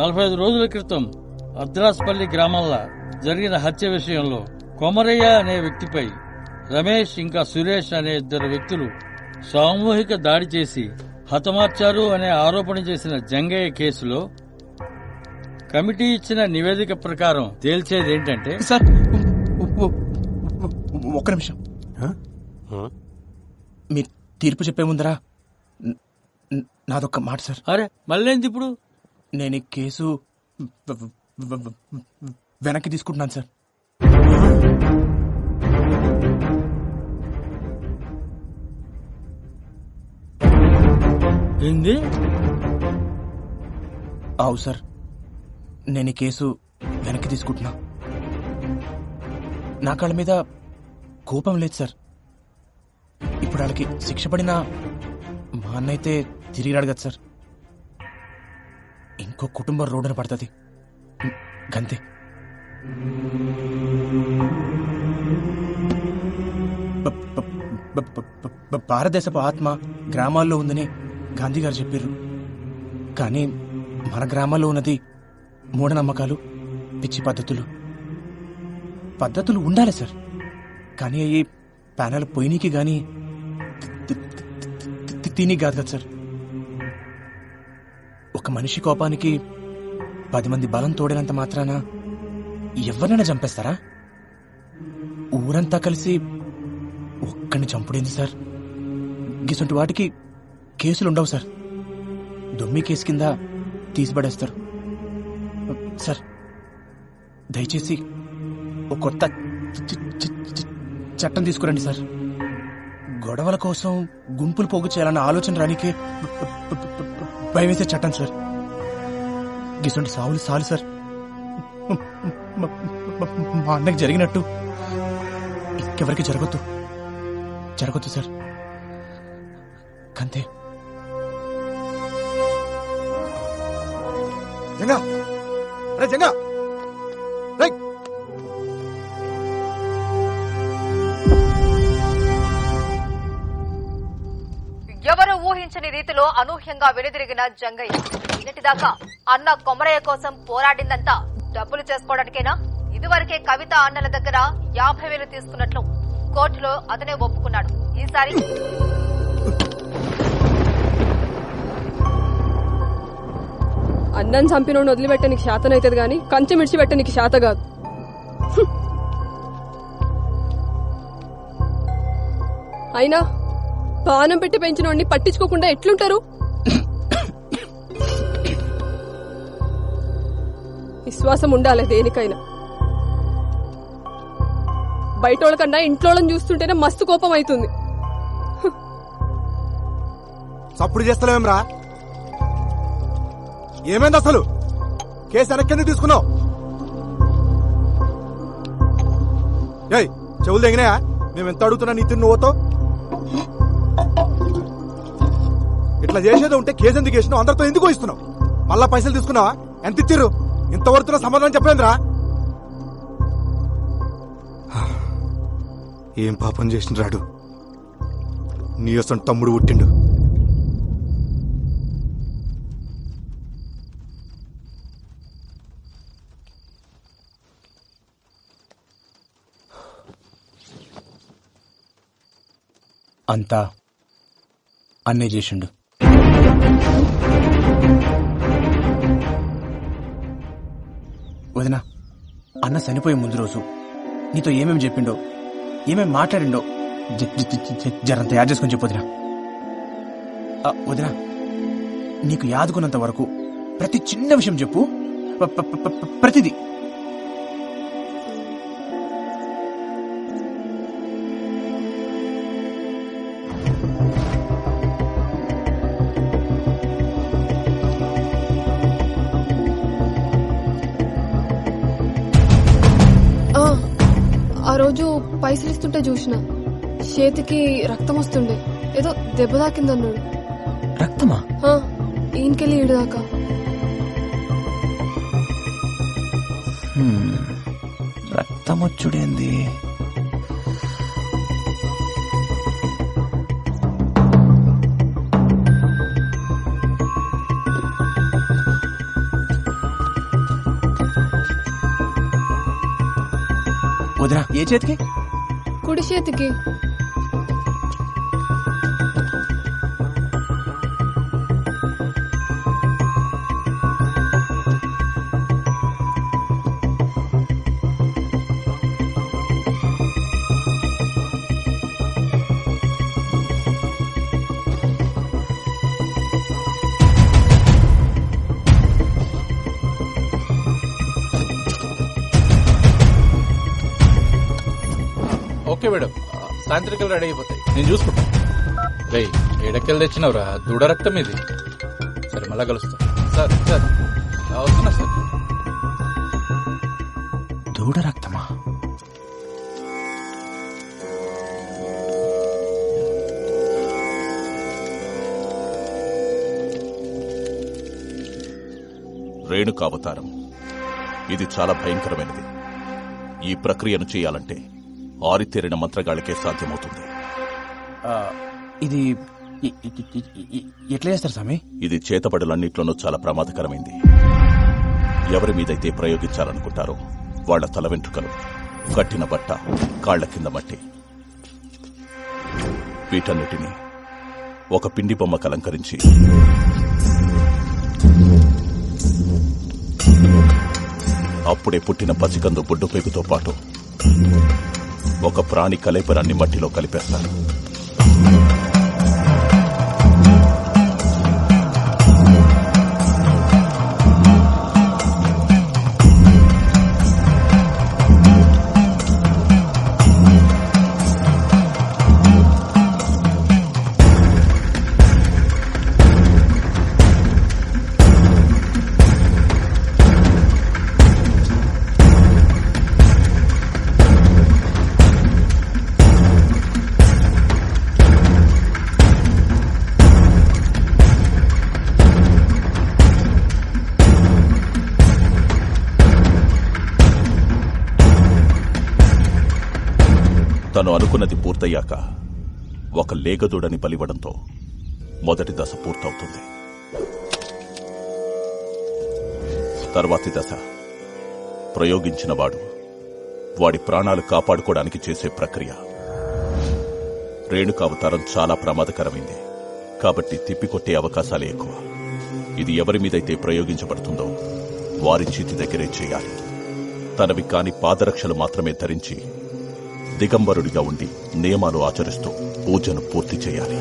45 రోజుల క్రితం అద్రాస్పల్లి గ్రామంలో జరిగిన హత్య విషయంలో కొమరయ్య అనే వ్యక్తిపై రమేష్ ఇంకా సురేష్ అనే 2 వ్యక్తులు సామూహిక దాడి చేసి హతమార్చారు అనే ఆరోపణ చేసిన జంగయ్య కేసులో కమిటీ ఇచ్చిన నివేదిక ప్రకారం తేల్చేదేంటంటే సార్ ఒక్క నిమిషం. మీరు తీర్పు చెప్పే ముందరా నాదొక్క మాట సార్. అరే మళ్ళేంది ఇప్పుడు? నేను ఈ కేసు వెనక్కి తీసుకుంటున్నాను సార్. ఏంది? అవు సార్, నేను ఈ కేసు వెనక్కి తీసుకుంటున్నా. నా కాళ్ళ మీద కోపం లేదు సార్. ఇప్పుడు వాళ్ళకి శిక్ష పడినా మా అన్నైతే తిరిగి అడగదు సార్. ఇంకో కుటుంబం రోడ్డున పడుతుంది గంతే. భారతదేశపు ఆత్మ గ్రామాల్లో ఉందని గాంధీ గారు చెప్పారు. కానీ మన గ్రామాల్లో ఉన్నది మూఢనమ్మకాలు, పిచ్చి పద్ధతులు ఉండాలి సార్. కానీ అవి ప్యానల్ పోయినీకి గాని తిని కాదు కదా సార్. ఒక మనిషి కోపానికి 10 మంది బలం తోడినంత మాత్రాన ఎవరినైనా చంపేస్తారా? ఊరంతా కలిసి ఒక్కడిని చంపుడేంది సార్? గిసంటి వాటికి కేసులుండవు సార్. దొమ్మి కేసు కింద తీసిపడేస్తారు సార్. దయచేసి ఒక కొత్త చట్టం తీసుకురండి సార్. గొడవల కోసం గుంపులు పోగు చేయాలన్న ఆలోచన రానికి భయమేసే చట్టం సార్. గిసంటి సావులు సాలు సార్. మా అన్నకి జరిగినట్టు ఇంకెవరికి జరగొద్దు సార్. కంతే. జంగా రే జంగా రే. ఎవరు ఊహించని రీతిలో అనూహ్యంగా వెనుదిరిగిన జంగయ్య నిన్నటిదాకా అన్న కొమరయ్య కోసం పోరాడిందంతా డబ్బులు చేసుకోవడానికేనా? ఇదివరకే కవిత అన్నల దగ్గర 50,000 తీసుకున్నట్లు కోర్టులో అతనే ఒప్పుకున్నాడు. ఈసారి అన్నం చంపినోడిని వదిలిపెట్టనికి శాతనైతుంది గాని కంచె మిడిచిపెట్టనికి శాత కాదు. అయినా పానం పెట్టి పెంచినోడిని పట్టించుకోకుండా ఎట్లుంటారు? విశ్వాసం ఉండాలి దేనికైనా. బయటోళ్ళ కన్నా ఇంట్లోళ్ళని చూస్తుంటేనే మస్తు కోపం అవుతుంది. సప్పుడు చేస్తలేమరా? ఏమైంది అసలు? కేసు వెనక్కి తీసుకున్నావు? ఏయ్ చెవులు తెగినాయా? మేము ఎంత అడుగుతున్నా నీ తిన్ను ఓతో ఇట్లా చేసేది ఉంటే కేసు ఎందుకు వేసినావు? అందరితో ఎందుకు ఇస్తున్నావు? మళ్ళా పైసలు తీసుకున్నావా? ఎంత ఇచ్చిర్రు? ఇంతవరకు సమాధానం చెప్పలేదురా? ఏం పాపం చేసిన రాడు నీ అసలు తమ్ముడు పుట్టిండు. అంతా అన్నే చేసిండు. వదినా, అన్న చనిపోయే ముందు రోజు నీతో ఏమేమి చెప్పిండో, ఏమేమి మాట్లాడిండో జరంత యాడ్ చేసుకొని చెప్పు వదినా. వదినా, నీకు యాదుకున్నంత వరకు ప్రతి చిన్న విషయం చెప్పు. ప్రతిదీ. ఆ రోజు పైసలు ఇస్తుంటే చూసిన చేతికి రక్తం వస్తుండే. ఏదో దెబ్బ తాకిందన్నాడు. రక్తమా? ఈయనకెళ్ళి ఈడు దాకా. రక్తం వచ్చుడేంది? వదినా ఏ చేతికి? కుడి చేతికి. ఓకే మేడం, సాయంత్రికలు రెడీ అయిపోతాయి, నేను చూసుకుంటా. రేయ్, ఏడకెళ్ళి తెచ్చినవరా? దూడ రక్తం ఇది. సరే మళ్ళా కలుస్తా. సార్ సార్ వస్తున్నా సార్. దూడ రక్తమా? రేణుకావతారం ఇది చాలా భయంకరమైనది. ఈ ప్రక్రియను చేయాలంటే ఆరితేరిన మంత్రగాళ్ళకే సాధ్యమవుతుంది. ఇది ఎట్లా చేస్తారు స్వామి? ఇది చేతబడులన్నిట్లోనూ చాలా ప్రమాదకరమైంది. ఎవరి మీదైతే ప్రయోగించాలనుకుంటారో వాళ్ల తల వెంట్రుకలు, కట్టిన బట్ట, కాళ్ల కింద మట్టి, వీటన్నిటినీ ఒక పిండి బొమ్మకు అలంకరించి అప్పుడే పుట్టిన పసికందు బుడ్డుపేగుతో పాటు ఒక ప్రాణి కలేపరాన్ని మట్టిలో కలిపేస్తారు. తను అనుకున్నది పూర్తయ్యాక ఒక లేగదూడని బలివ్వడంతో మొదటి దశ పూర్తవుతుంది. తర్వాతి దశ ప్రయోగించినవాడు వాడి ప్రాణాలు కాపాడుకోవడానికి చేసే ప్రక్రియ. రేణుకావతారం చాలా ప్రమాదకరమైంది కాబట్టి తిప్పికొట్టే అవకాశాలే ఎక్కువ. ఇది ఎవరి మీదైతే ప్రయోగించబడుతుందో వారి చేతి దగ్గరే చేయాలి. తనవి కాని పాదరక్షలు మాత్రమే ధరించి దిగంబరుడిగా ఉండి నియమాలు ఆచరిస్తూ పూజను పూర్తి చేయాలి.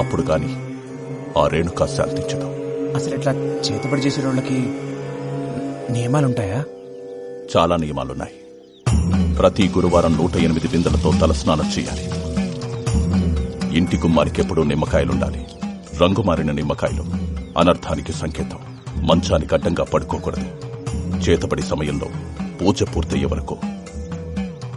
అప్పుడు గాని ఆ రేణుకా శాంతించదు. అసలు ఇట్లా చేతబడి చేసే వాళ్ళకి నియమాలుంటాయా? చాలా నియమాలున్నాయి. ప్రతి గురువారం 108 బిందెలతో తలస్నానం చేయాలి. ఇంటి గుమ్మానికెప్పుడూ నిమ్మకాయలుండాలి. రంగు మారిన నిమ్మకాయలు అనర్థానికి సంకేతం. మంచానికి అడ్డంగా పడుకోకూడదు. చేతబడి సమయంలో పూజ పూర్తయ్యే వరకు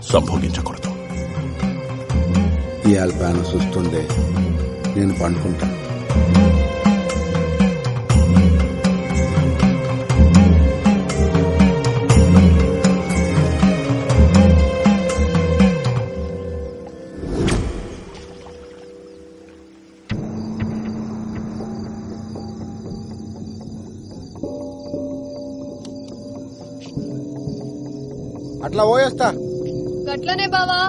సంభోగించకూడదు. ఈ అల్పాన చూస్తుందే నేను పండుకుంటా. అట్లా పోయేస్తా. గట్లనే బావా.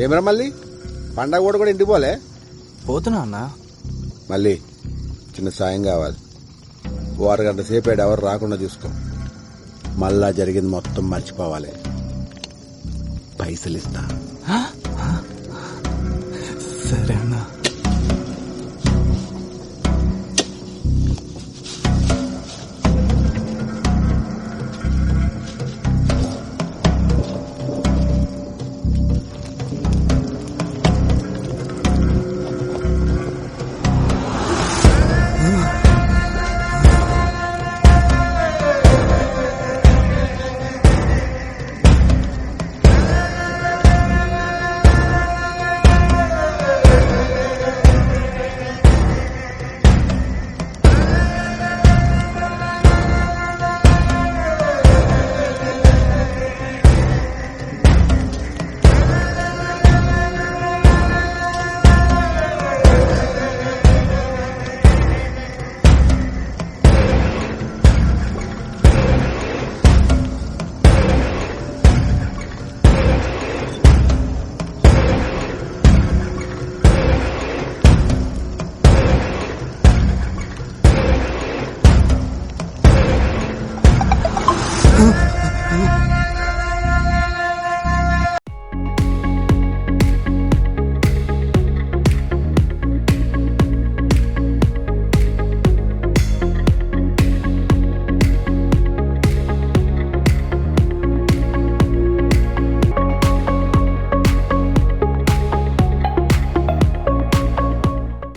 ఏమరా మళ్ళీ పండగ కూడా ఇంటికి పోలే? పోతున్నా అన్నా. మళ్ళీ చిన్న సాయం కావాలి. ఓ అరగంట సేపు ఎవరు రాకుండా చూసుకో. మళ్ళా జరిగింది మొత్తం మర్చిపోవాలి. పైసలు ఇస్తా. సరే అన్నా.